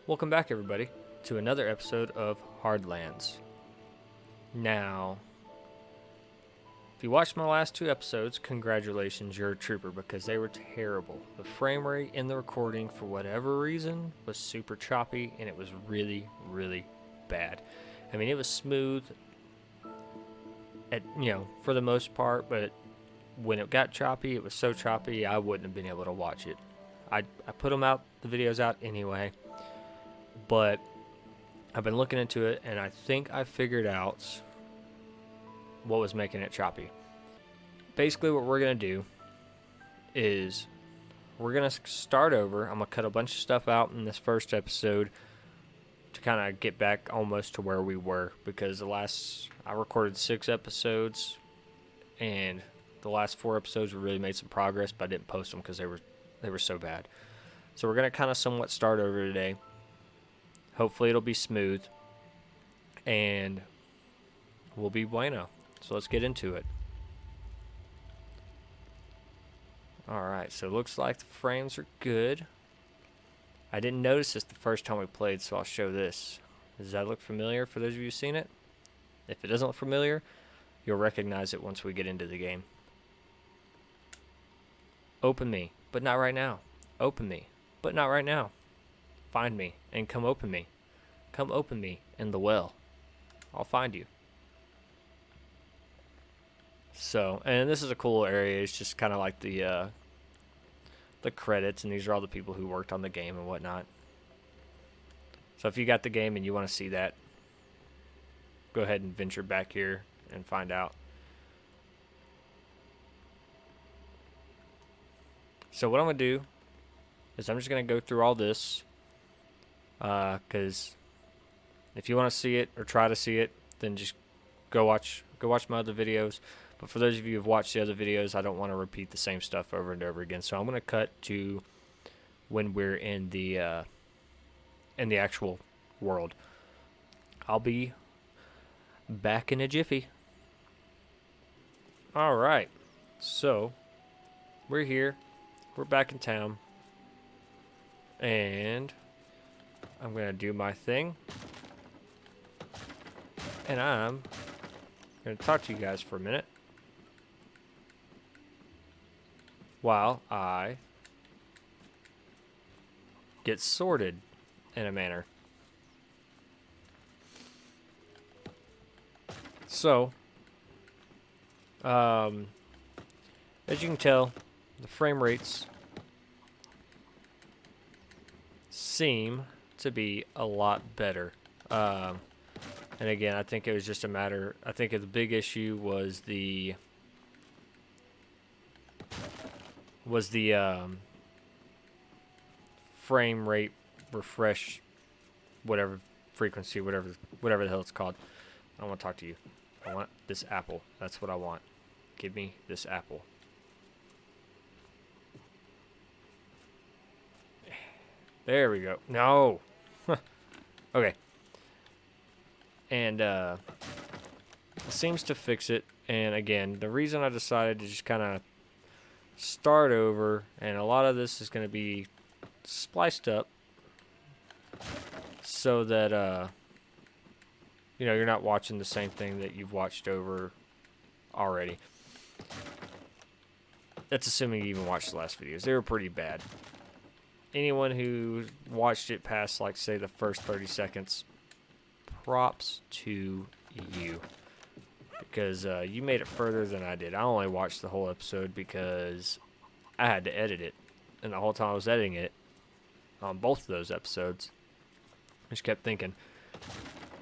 Welcome back, everybody, to another episode of Hardlands. Now, if you watched my last two episodes, congratulations, you're a trooper, because they were terrible. The frame rate in the recording, for whatever reason, was super choppy, and it was really, really bad. I mean, it was smooth, for the most part, but when it got choppy, it was so choppy, I wouldn't have been able to watch it. I put the videos out anyway. But I've been looking into it, and I think I figured out what was making it choppy. Basically, what we're going to do is we're going to start over. I'm going to cut a bunch of stuff out in this first episode to kind of get back almost to where we were, because I recorded 6 episodes, and the last 4 episodes we really made some progress, but I didn't post them because they were so bad. So we're going to kind of somewhat start over today. Hopefully it'll be smooth, and we'll be bueno. So let's get into it. Alright, so it looks like the frames are good. I didn't notice this the first time we played, so I'll show this. Does that look familiar for those of you who've seen it? If it doesn't look familiar, you'll recognize it once we get into the game. Open me, but not right now. Open me, but not right now. Find me and come open me. Come open me in the well. I'll find you. So, and this is a cool area. It's just kind of like the credits, and these are all the people who worked on the game and whatnot. So if you got the game and you want to see that, go ahead and venture back here and find out. So what I'm going to do is I'm just going to go through all this. Because if you want to see it or try to see it, then just go watch my other videos. But for those of you who've watched the other videos, I don't want to repeat the same stuff over and over again. So I'm going to cut to when we're in the actual world. I'll be back in a jiffy. All right, so we're here. We're back in town, and I'm going to do my thing, and I'm going to talk to you guys for a minute while I get sorted in a manner. So, as you can tell, the frame rates seem to be a lot better. And again, I think it was just a matter, I think the big issue was the frame rate refresh, whatever frequency, whatever the hell it's called. I don't want to talk to you. I want this apple. That's what I want. Give me this apple. There we go. No. Okay. And it seems to fix it. And again, the reason I decided to just kind of start over, and a lot of this is going to be spliced up so that you're not watching the same thing that you've watched over already. That's assuming you even watched the last videos. They were pretty bad. Anyone who watched it past, like, say, the first 30 seconds, props to you. Because you made it further than I did. I only watched the whole episode because I had to edit it. And the whole time I was editing it, on both of those episodes, I just kept thinking,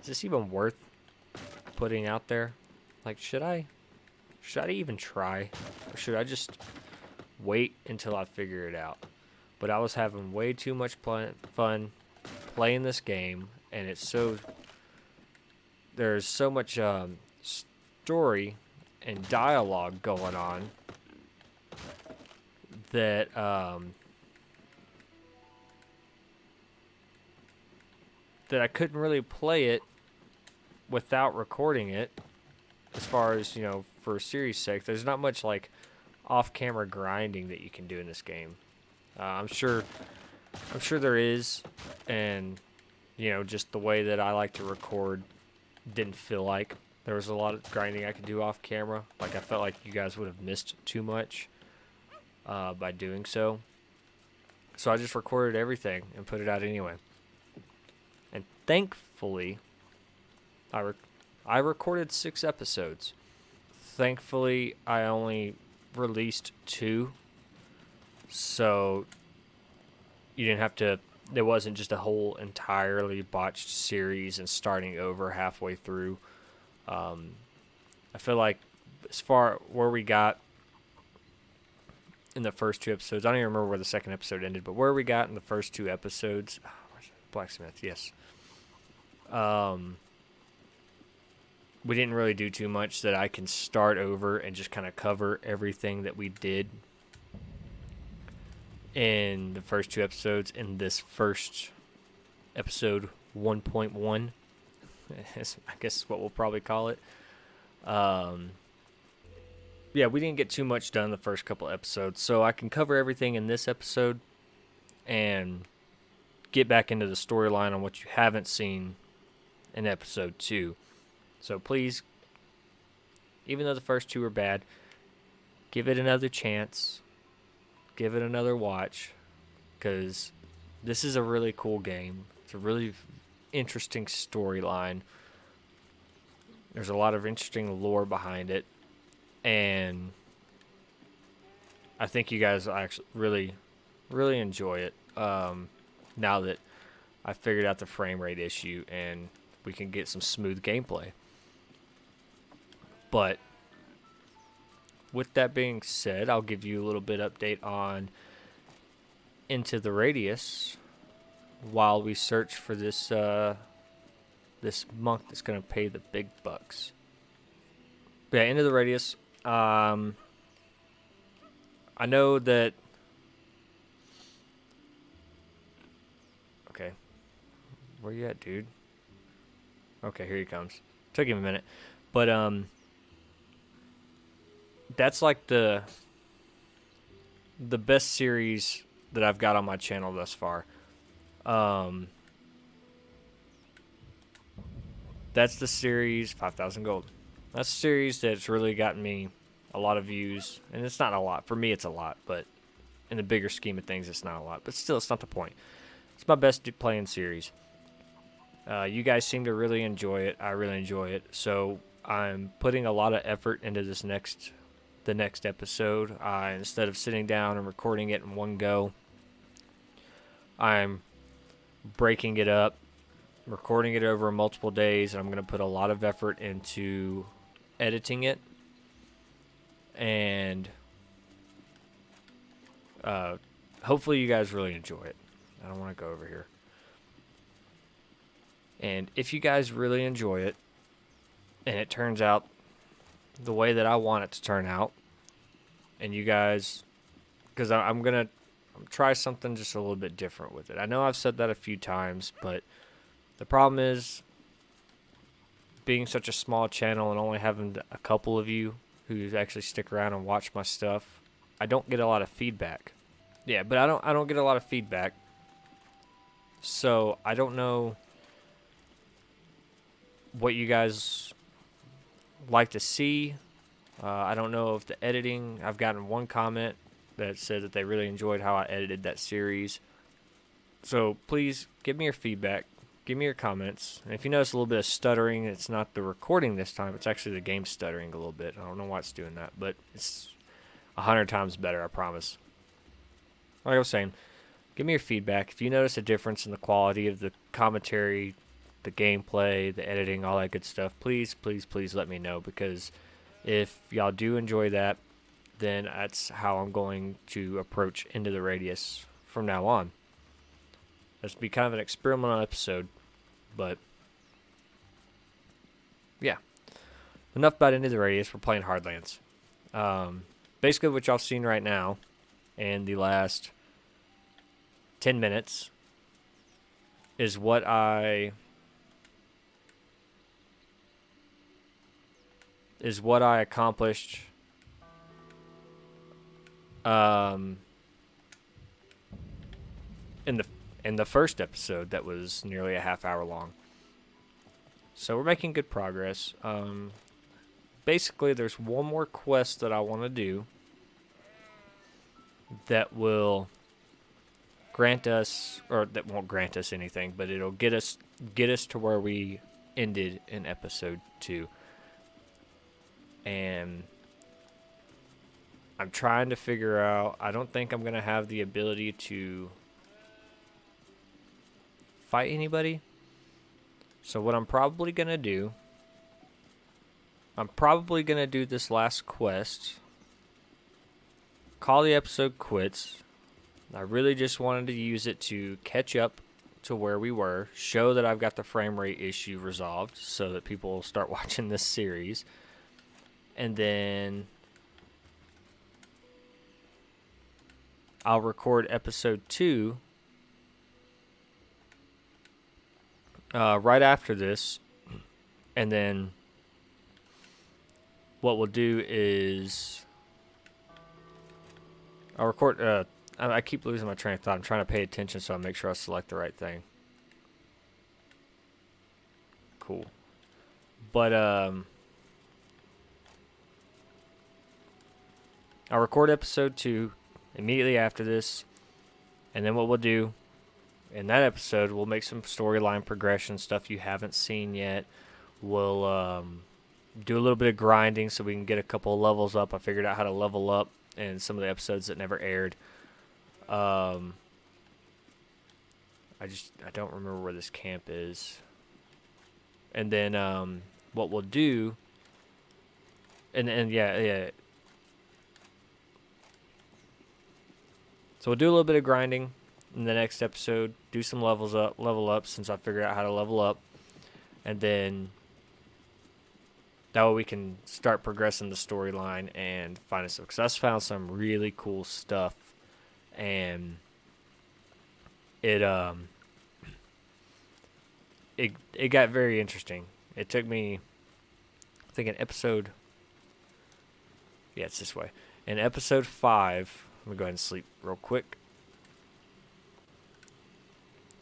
is this even worth putting out there? Like, should I even try? Or should I just wait until I figure it out? But I was having way too much fun playing this game, and there's so much story and dialogue going on that I couldn't really play it without recording it. As far as, for series sake, there's not much like off-camera grinding that you can do in this game. I'm sure there is, and you know, just the way that I like to record didn't feel like there was a lot of grinding I could do off camera. Like, I felt like you guys would have missed too much by doing so. So I just recorded everything and put it out anyway. And thankfully, I recorded 6 episodes. Thankfully, I only released 2. So you didn't have to, there wasn't just a whole entirely botched series and starting over halfway through. I feel like as far where we got in the first 2 episodes, I don't even remember where the second episode ended, but where we got in the first 2 episodes, Blacksmith, yes. We didn't really do too much that I can start over and just kind of cover everything that we did in the first 2 episodes in this first episode 1.1. I guess what we'll probably call it. Yeah, we didn't get too much done the first couple episodes, so I can cover everything in this episode and get back into the storyline on what you haven't seen in episode 2. So please, even though the first 2 were bad, give it another chance. Give it another watch, because this is a really cool game. It's a really interesting storyline. There's a lot of interesting lore behind it, and I think you guys actually really enjoy it. Now that I figured out the frame rate issue and we can get some smooth gameplay. But with that being said, I'll give you a little bit update on Into the Radius while we search for this this monk that's gonna pay the big bucks. But yeah, Into the Radius. I know that. Okay, where you at, dude? Okay, here he comes. Took him a minute, but that's like the best series that I've got on my channel thus far. That's the series 5,000 gold. That's a series that's really gotten me a lot of views, and it's not a lot. For me, it's a lot, but in the bigger scheme of things, it's not a lot. But still, it's not the point. It's my best playing series. You guys seem to really enjoy it. I really enjoy it. So I'm putting a lot of effort into the next episode. Instead of sitting down and recording it in one go, I'm breaking it up, recording it over multiple days, and I'm going to put a lot of effort into editing it. And hopefully you guys really enjoy it. I don't want to go over here. And if you guys really enjoy it, and it turns out the way that I want it to turn out, and you guys, because I'm going to try something just a little bit different with it. I know I've said that a few times, but the problem is being such a small channel and only having a couple of you who actually stick around and watch my stuff, I don't get a lot of feedback. Yeah, but I don't get a lot of feedback. So I don't know what you guys like to see. I don't know if the editing, I've gotten one comment that said that they really enjoyed how I edited that series. So please give me your feedback. Give me your comments. And if you notice a little bit of stuttering, it's not the recording this time. It's actually the game stuttering a little bit. I don't know why it's doing that, but it's 100 times better, I promise. Like I was saying, give me your feedback. If you notice a difference in the quality of the commentary, the gameplay, the editing, all that good stuff, please, please, please let me know, because if y'all do enjoy that, then that's how I'm going to approach Into the Radius from now on. This will be kind of an experimental episode, but yeah. Enough about Into the Radius. We're playing Hardlands. Basically what y'all seen right now in the last 10 minutes is what I accomplished in in the first episode that was nearly a half hour long. So we're making good progress. Basically, there's one more quest that I want to do that will grant us, or that won't grant us anything, but it'll get us to where we ended in episode 2. And I'm trying to figure out, I don't think I'm going to have the ability to fight anybody. So what I'm probably going to do, this last quest, call the episode quits. I really just wanted to use it to catch up to where we were, show that I've got the frame rate issue resolved so that people will start watching this series. And then I'll record episode 2 right after this. And then what we'll do is I'll record... I keep losing my train of thought. I'm trying to pay attention so I make sure I select the right thing. Cool. But I'll record episode 2 immediately after this. And then what we'll do in that episode, we'll make some storyline progression stuff you haven't seen yet. We'll do a little bit of grinding so we can get a couple of levels up. I figured out how to level up in some of the episodes that never aired. I don't remember where this camp is. And then what we'll do, and yeah. So we'll do a little bit of grinding in the next episode, do some level up since I figured out how to level up, and then that way we can start progressing the storyline and finding stuff. Because I found some really cool stuff. And it got very interesting. It took me, I think, it's this way. In episode 5, let me go ahead and sleep real quick.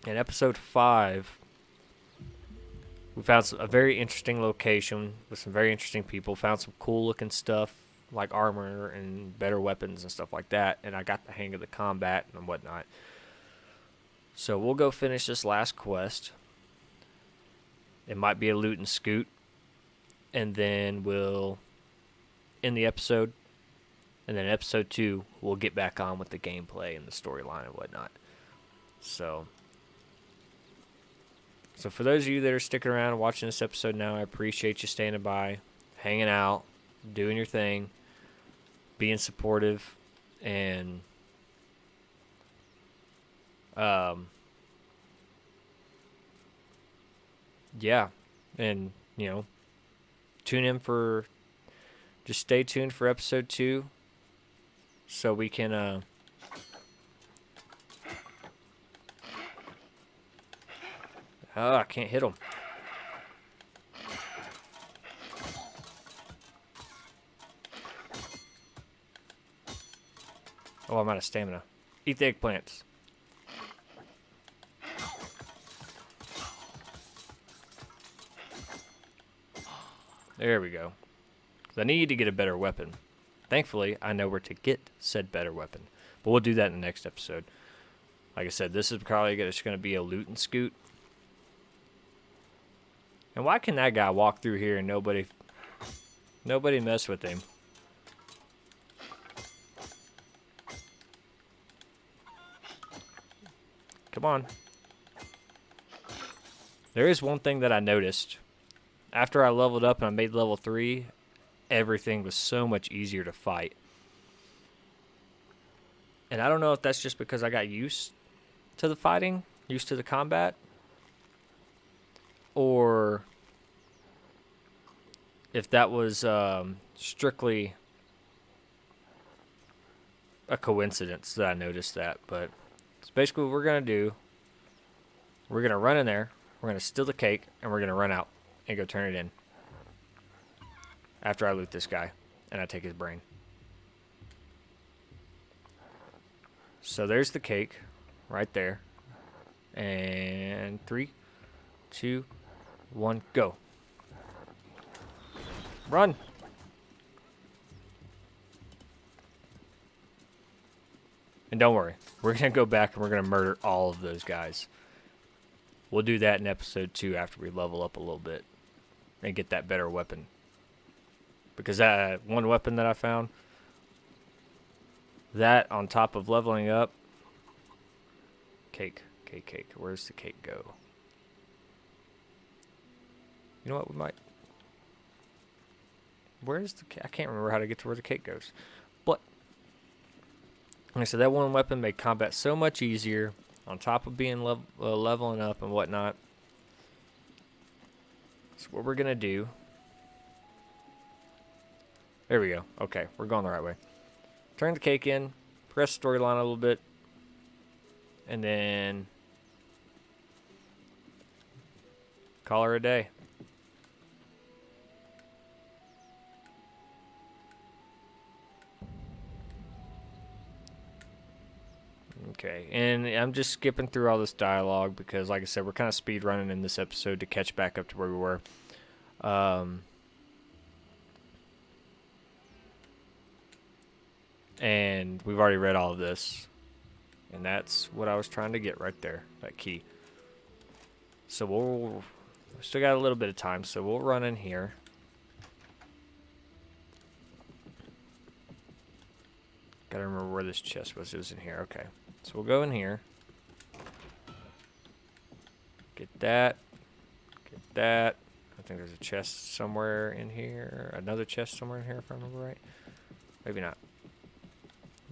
In episode 5, we found a very interesting location with some very interesting people. Found some cool looking stuff, like armor and better weapons and stuff like that, and I got the hang of the combat and whatnot. So we'll go finish this last quest. It might be a loot and scoot, and then we'll end the episode, and then episode 2 we'll get back on with the gameplay and the storyline and whatnot. So for those of you that are sticking around and watching this episode now, I appreciate you standing by, hanging out, doing your thing, being supportive, and yeah, and just stay tuned for episode 2 so we can I can't hit him. Oh, I'm out of stamina. Eat the eggplants. There we go. I need to get a better weapon. Thankfully, I know where to get said better weapon. But we'll do that in the next episode. Like I said, this is probably just going to be a loot and scoot. And why can that guy walk through here and nobody mess with him? Come on. There is one thing that I noticed. After I leveled up and I made level 3, everything was so much easier to fight. And I don't know if that's just because I got used to the fighting, used to the combat, or if that was strictly a coincidence that I noticed that. But it's basically what we're going to do. We're going to run in there, we're going to steal the cake, and we're going to run out and go turn it in after I loot this guy and I take his brain. So there's the cake right there. And 3, 2, 1, go. Run. And don't worry, we're going to go back and we're going to murder all of those guys. We'll do that in episode 2 after we level up a little bit and get that better weapon. Because that one weapon that I found, that on top of leveling up, cake. Where's the cake go? You know what, we might... Where's the cake? I can't remember how to get to where the cake goes. But, like I said, that one weapon made combat so much easier, on top of being leveling up and whatnot. So what we're going to do... There we go. Okay, we're going the right way. Turn the cake in, press storyline a little bit, and then call her a day. Okay, and I'm just skipping through all this dialogue because, like I said, we're kind of speed running in this episode to catch back up to where we were. And we've already read all of this. And that's what I was trying to get right there, that key. So we still got a little bit of time, so we'll run in here. Gotta remember where this chest was. It was in here. Okay. So we'll go in here. Get that. Get that. I think there's a chest somewhere in here. Another chest somewhere in here, if I remember right. Maybe not.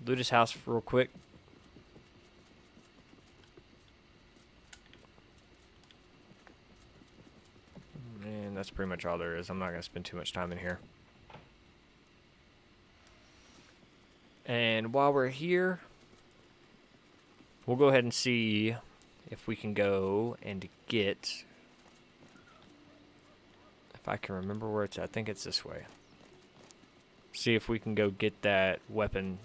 Loot his house real quick. And that's pretty much all there is. I'm not going to spend too much time in here. And while we're here, we'll go ahead and see if we can go and get... If I can remember where it's at. I think it's this way. See if we can go get that weapon.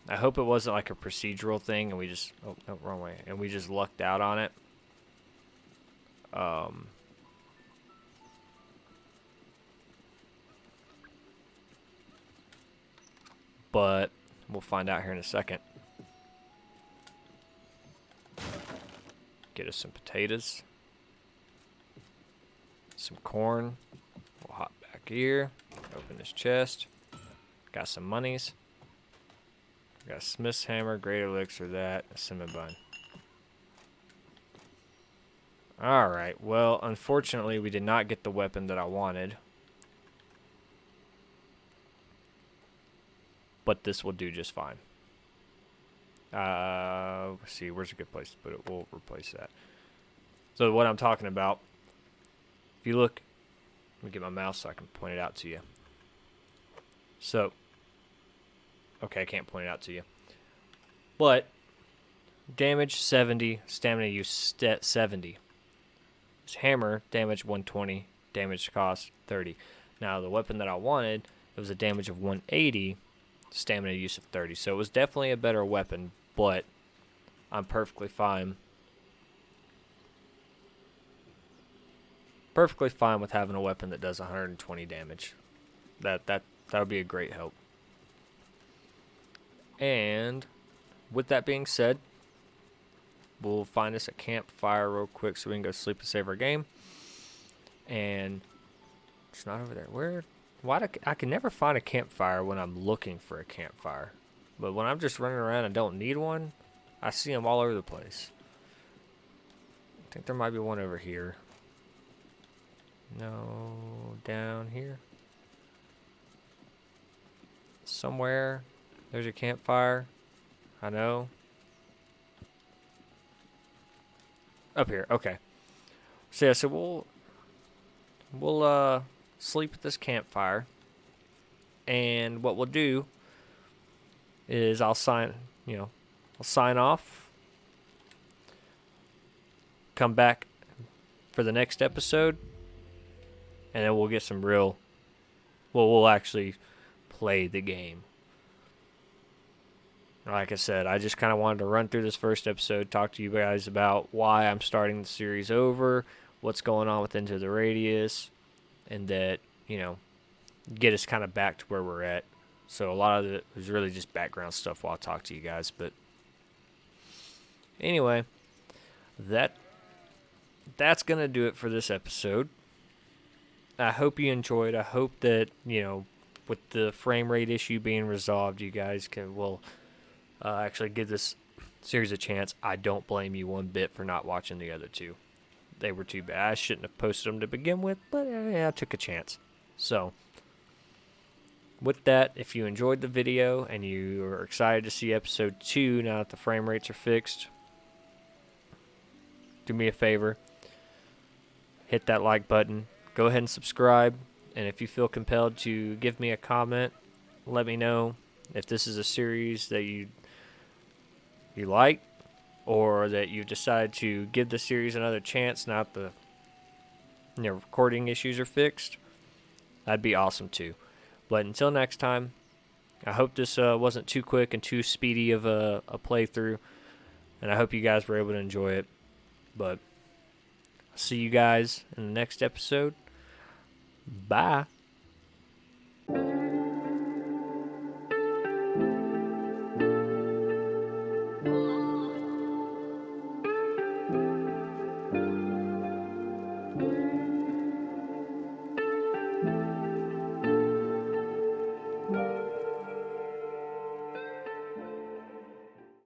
I hope it wasn't like a procedural thing and we just... Oh, no, wrong way. And we just lucked out on it. But we'll find out here in a second. Get us some potatoes. Some corn. We'll hop back here. Open this chest. Got some monies. Got a smith's hammer, great elixir, that, a cinnamon bun. Alright, well, unfortunately, we did not get the weapon that I wanted. But this will do just fine. Let's see, where's a good place to put it? We'll replace that. So what I'm talking about, if you look, let me get my mouse so I can point it out to you. So, okay, I can't point it out to you. But, damage 70, stamina use 70. This hammer, damage 120, damage cost 30. Now, the weapon that I wanted, it was a damage of 180, stamina use of 30. So it was definitely a better weapon, but I'm perfectly fine. Perfectly fine with having a weapon that does 120 damage. That would be a great help. And with that being said, we'll find us a campfire real quick so we can go sleep and save our game. And it's not over there. Where? I can never find a campfire when I'm looking for a campfire. But when I'm just running around and don't need one, I see them all over the place. I think there might be one over here. No, down here. Somewhere there's a campfire. I know. Up here, okay. So yeah, so we'll sleep at this campfire, and what we'll do is I'll sign off, come back for the next episode, and then we'll get some we'll actually play the game. Like I said, I just kind of wanted to run through this first episode, talk to you guys about why I'm starting the series over, what's going on with Into the Radius, and that, get us kind of back to where we're at. So a lot of it was really just background stuff while I talk to you guys. But anyway, that's going to do it for this episode. I hope you enjoyed. I hope that, with the frame rate issue being resolved, you guys will actually give this series a chance. I don't blame you one bit for not watching the other two. They were too bad. I shouldn't have posted them to begin with, but I took a chance. So, with that, if you enjoyed the video and you are excited to see episode 2 now that the frame rates are fixed, do me a favor. Hit that like button. Go ahead and subscribe. And if you feel compelled to give me a comment, let me know if this is a series that you like, or that you've decided to give the series another chance now that the recording issues are fixed. That'd be awesome too. But until next time, I hope this wasn't too quick and too speedy of a playthrough, and I hope you guys were able to enjoy it. But I'll see you guys in the next episode. Bye.